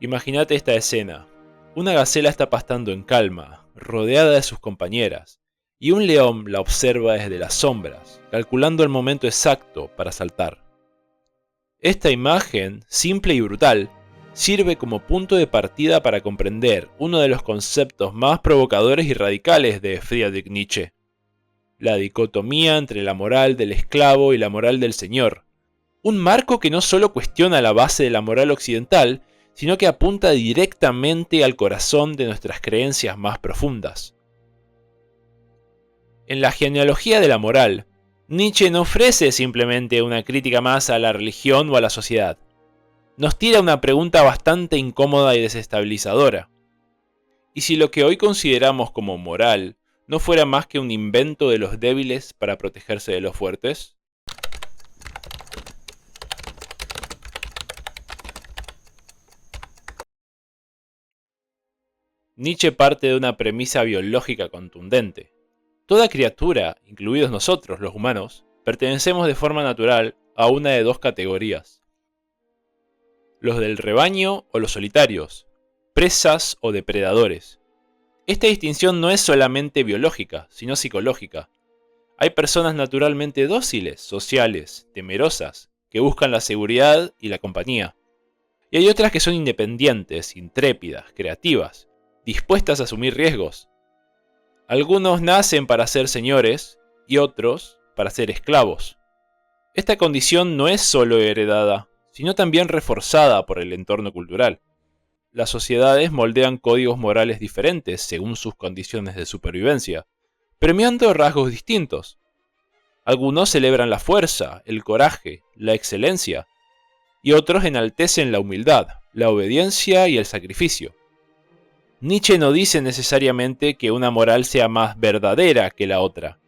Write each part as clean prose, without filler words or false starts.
Imagínate esta escena. Una gacela está pastando en calma, rodeada de sus compañeras, y un león la observa desde las sombras, calculando el momento exacto para saltar. Esta imagen, simple y brutal, sirve como punto de partida para comprender uno de los conceptos más provocadores y radicales de Friedrich Nietzsche: la dicotomía entre la moral del esclavo y la moral del señor. Un marco que no solo cuestiona la base de la moral occidental, sino que apunta directamente al corazón de nuestras creencias más profundas. En la genealogía de la moral, Nietzsche no ofrece simplemente una crítica más a la religión o a la sociedad. Nos tira una pregunta bastante incómoda y desestabilizadora. ¿Y si lo que hoy consideramos como moral no fuera más que un invento de los débiles para protegerse de los fuertes? Nietzsche parte de una premisa biológica contundente. Toda criatura, incluidos nosotros, los humanos, pertenecemos de forma natural a una de dos categorías: los del rebaño o los solitarios, presas o depredadores. Esta distinción no es solamente biológica, sino psicológica. Hay personas naturalmente dóciles, sociales, temerosas, que buscan la seguridad y la compañía. Y hay otras que son independientes, intrépidas, creativas, dispuestas a asumir riesgos. Algunos nacen para ser señores y otros para ser esclavos. Esta condición no es solo heredada, sino también reforzada por el entorno cultural. Las sociedades moldean códigos morales diferentes según sus condiciones de supervivencia, premiando rasgos distintos. Algunos celebran la fuerza, el coraje, la excelencia, y otros enaltecen la humildad, la obediencia y el sacrificio. Nietzsche no dice necesariamente que una moral sea más verdadera que la otra.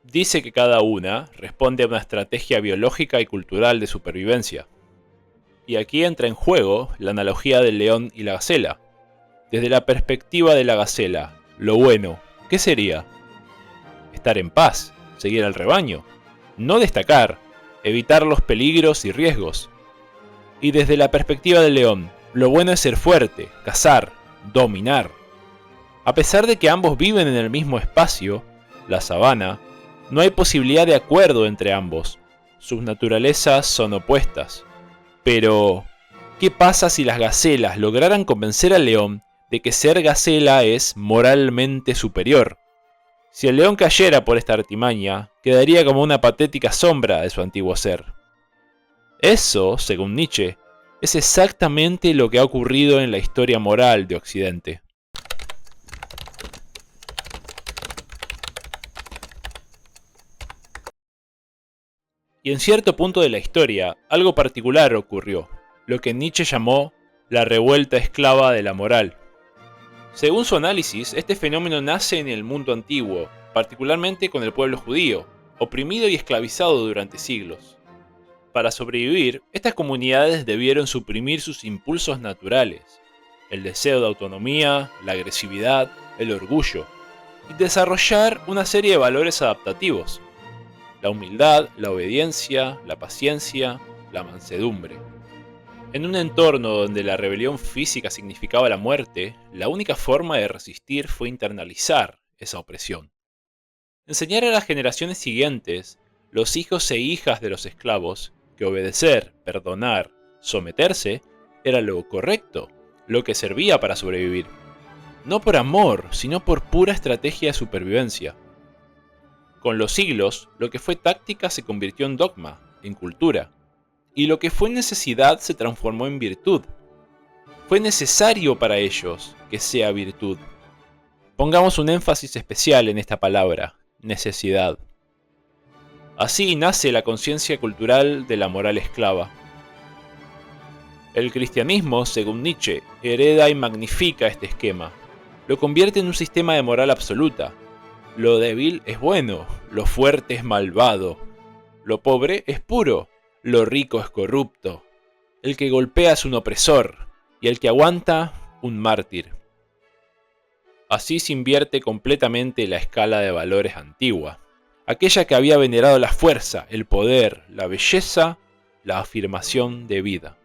Dice que cada una responde a una estrategia biológica y cultural de supervivencia. Y aquí entra en juego la analogía del león y la gacela. Desde la perspectiva de la gacela, lo bueno, ¿qué sería? Estar en paz, seguir al rebaño, no destacar, evitar los peligros y riesgos. Y desde la perspectiva del león, lo bueno es ser fuerte, cazar, dominar. A pesar de que ambos viven en el mismo espacio, la sabana, no hay posibilidad de acuerdo entre ambos. Sus naturalezas son opuestas. Pero, ¿qué pasa si las gacelas lograran convencer al león de que ser gacela es moralmente superior? Si el león cayera por esta artimaña, quedaría como una patética sombra de su antiguo ser. Eso, según Nietzsche, es exactamente lo que ha ocurrido en la historia moral de Occidente. Y en cierto punto de la historia, algo particular ocurrió, lo que Nietzsche llamó la revuelta esclava de la moral. Según su análisis, este fenómeno nace en el mundo antiguo, particularmente con el pueblo judío, oprimido y esclavizado durante siglos. Para sobrevivir, estas comunidades debieron suprimir sus impulsos naturales, el deseo de autonomía, la agresividad, el orgullo, y desarrollar una serie de valores adaptativos: la humildad, la obediencia, la paciencia, la mansedumbre. En un entorno donde la rebelión física significaba la muerte, la única forma de resistir fue internalizar esa opresión. Enseñar a las generaciones siguientes, los hijos e hijas de los esclavos, que obedecer, perdonar, someterse, era lo correcto, lo que servía para sobrevivir. No por amor, sino por pura estrategia de supervivencia. Con los siglos, lo que fue táctica se convirtió en dogma, en cultura, y lo que fue necesidad se transformó en virtud. Fue necesario para ellos que sea virtud. Pongamos un énfasis especial en esta palabra, necesidad. Así nace la conciencia cultural de la moral esclava. El cristianismo, según Nietzsche, hereda y magnifica este esquema. Lo convierte en un sistema de moral absoluta. Lo débil es bueno, lo fuerte es malvado, lo pobre es puro, lo rico es corrupto, el que golpea es un opresor y el que aguanta, un mártir. Así se invierte completamente la escala de valores antigua, aquella que había venerado la fuerza, el poder, la belleza, la afirmación de vida.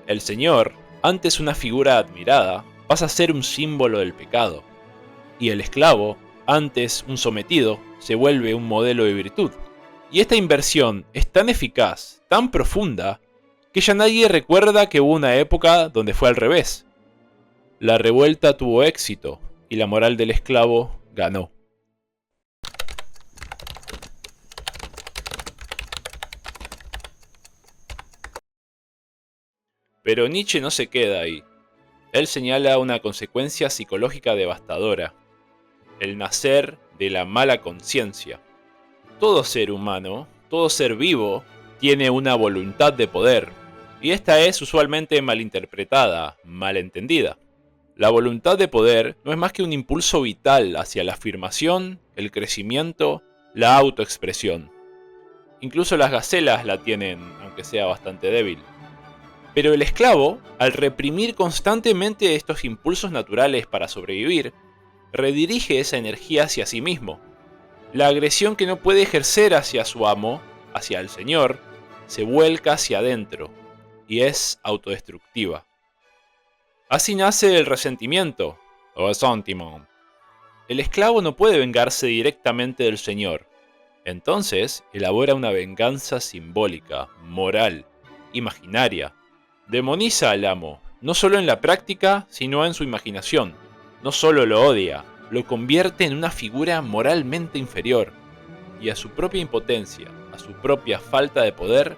El señor, Antes una figura admirada, pasa a ser un símbolo del pecado. Y el esclavo, antes un sometido, se vuelve un modelo de virtud. Y esta inversión es tan eficaz, tan profunda, que ya nadie recuerda que hubo una época donde fue al revés. La revuelta tuvo éxito y la moral del esclavo ganó. Pero Nietzsche no se queda ahí. Él señala una consecuencia psicológica devastadora: el nacer de la mala conciencia. Todo ser humano, todo ser vivo, tiene una voluntad de poder, y esta es usualmente malinterpretada, malentendida. La voluntad de poder no es más que un impulso vital hacia la afirmación, el crecimiento, la autoexpresión. Incluso las gacelas la tienen, aunque sea bastante débil. Pero el esclavo, al reprimir constantemente estos impulsos naturales para sobrevivir, redirige esa energía hacia sí mismo. La agresión que no puede ejercer hacia su amo, hacia el señor, se vuelca hacia adentro y es autodestructiva. Así nace el resentimiento, o ressentiment. El esclavo no puede vengarse directamente del señor. Entonces elabora una venganza simbólica, moral, imaginaria. Demoniza al amo, no solo en la práctica, sino en su imaginación. No solo lo odia, lo convierte en una figura moralmente inferior, y a su propia impotencia, a su propia falta de poder,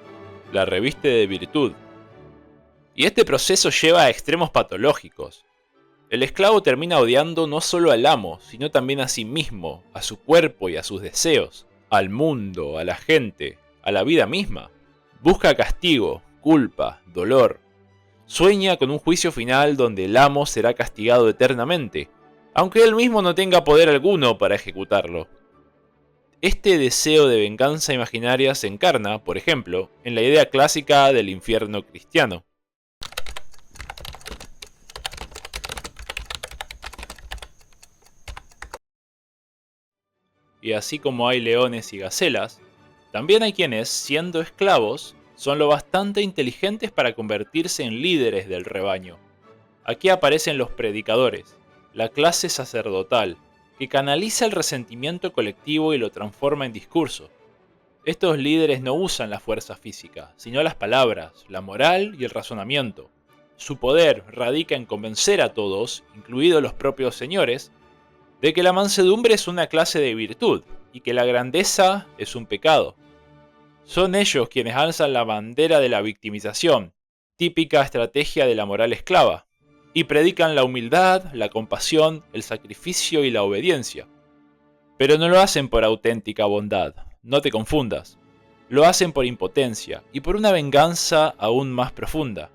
la reviste de virtud. Y este proceso lleva a extremos patológicos. El esclavo termina odiando no solo al amo, sino también a sí mismo, a su cuerpo y a sus deseos, al mundo, a la gente, a la vida misma. Busca castigo, culpa, dolor. Sueña con un juicio final donde el amo será castigado eternamente, aunque él mismo no tenga poder alguno para ejecutarlo. Este deseo de venganza imaginaria se encarna, por ejemplo, en la idea clásica del infierno cristiano. Y así como hay leones y gacelas, también hay quienes, siendo esclavos, son lo bastante inteligentes para convertirse en líderes del rebaño. Aquí aparecen los predicadores, la clase sacerdotal, que canaliza el resentimiento colectivo y lo transforma en discurso. Estos líderes no usan la fuerza física, sino las palabras, la moral y el razonamiento. Su poder radica en convencer a todos, incluidos los propios señores, de que la mansedumbre es una clase de virtud y que la grandeza es un pecado. Son ellos quienes alzan la bandera de la victimización, típica estrategia de la moral esclava, y predican la humildad, la compasión, el sacrificio y la obediencia. Pero no lo hacen por auténtica bondad, no te confundas. Lo hacen por impotencia y por una venganza aún más profunda.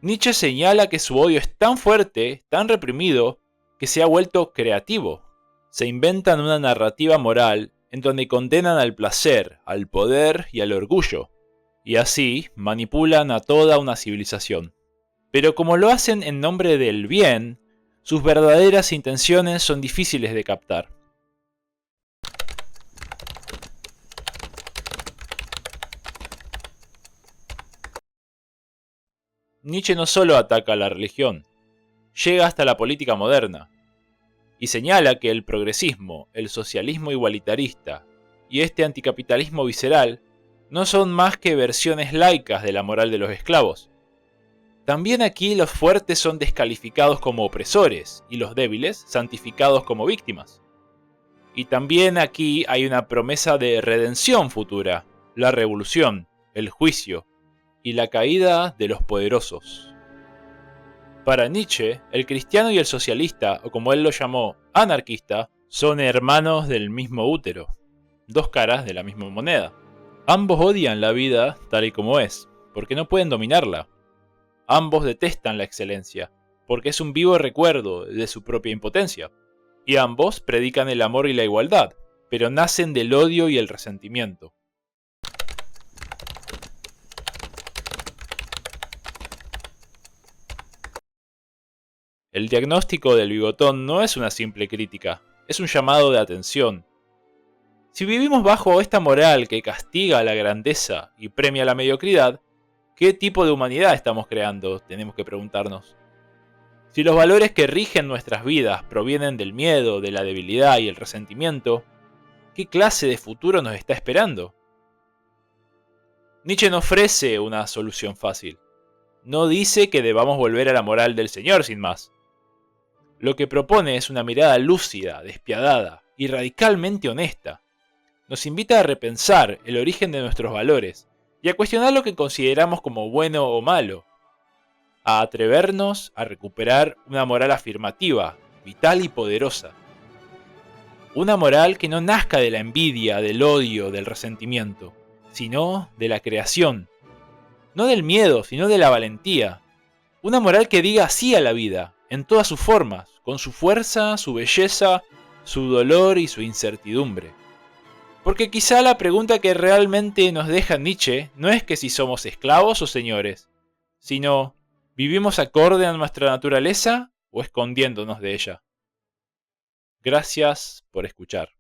Nietzsche señala que su odio es tan fuerte, tan reprimido, que se ha vuelto creativo. Se inventan una narrativa moral en donde condenan al placer, al poder y al orgullo, y así manipulan a toda una civilización. Pero como lo hacen en nombre del bien, sus verdaderas intenciones son difíciles de captar. Nietzsche no solo ataca a la religión, llega hasta la política moderna, y señala que el progresismo, el socialismo igualitarista y este anticapitalismo visceral no son más que versiones laicas de la moral de los esclavos. También aquí los fuertes son descalificados como opresores y los débiles santificados como víctimas. Y también aquí hay una promesa de redención futura, la revolución, el juicio y la caída de los poderosos. Para Nietzsche, el cristiano y el socialista, o como él lo llamó, anarquista, son hermanos del mismo útero, dos caras de la misma moneda. Ambos odian la vida tal y como es, porque no pueden dominarla. Ambos detestan la excelencia, porque es un vivo recuerdo de su propia impotencia. Y ambos predican el amor y la igualdad, pero nacen del odio y el resentimiento. El diagnóstico del bigotón no es una simple crítica, es un llamado de atención. Si vivimos bajo esta moral que castiga la grandeza y premia la mediocridad, ¿Qué tipo de humanidad estamos creando? Tenemos que preguntarnos. Si los valores que rigen nuestras vidas provienen del miedo, de la debilidad y el resentimiento, ¿qué clase de futuro nos está esperando? Nietzsche no ofrece una solución fácil. No dice que debamos volver a la moral del Señor sin más. Lo que propone es una mirada lúcida, despiadada y radicalmente honesta. Nos invita a repensar el origen de nuestros valores y a cuestionar lo que consideramos como bueno o malo, a atrevernos a recuperar una moral afirmativa, vital y poderosa. Una moral que no nazca de la envidia, del odio, del resentimiento, sino de la creación. No del miedo, sino de la valentía. Una moral que diga sí a la vida, en todas sus formas, con su fuerza, su belleza, su dolor y su incertidumbre. Porque quizá la pregunta que realmente nos deja Nietzsche no es que si somos esclavos o señores, sino ¿vivimos acorde a nuestra naturaleza o escondiéndonos de ella? Gracias por escuchar.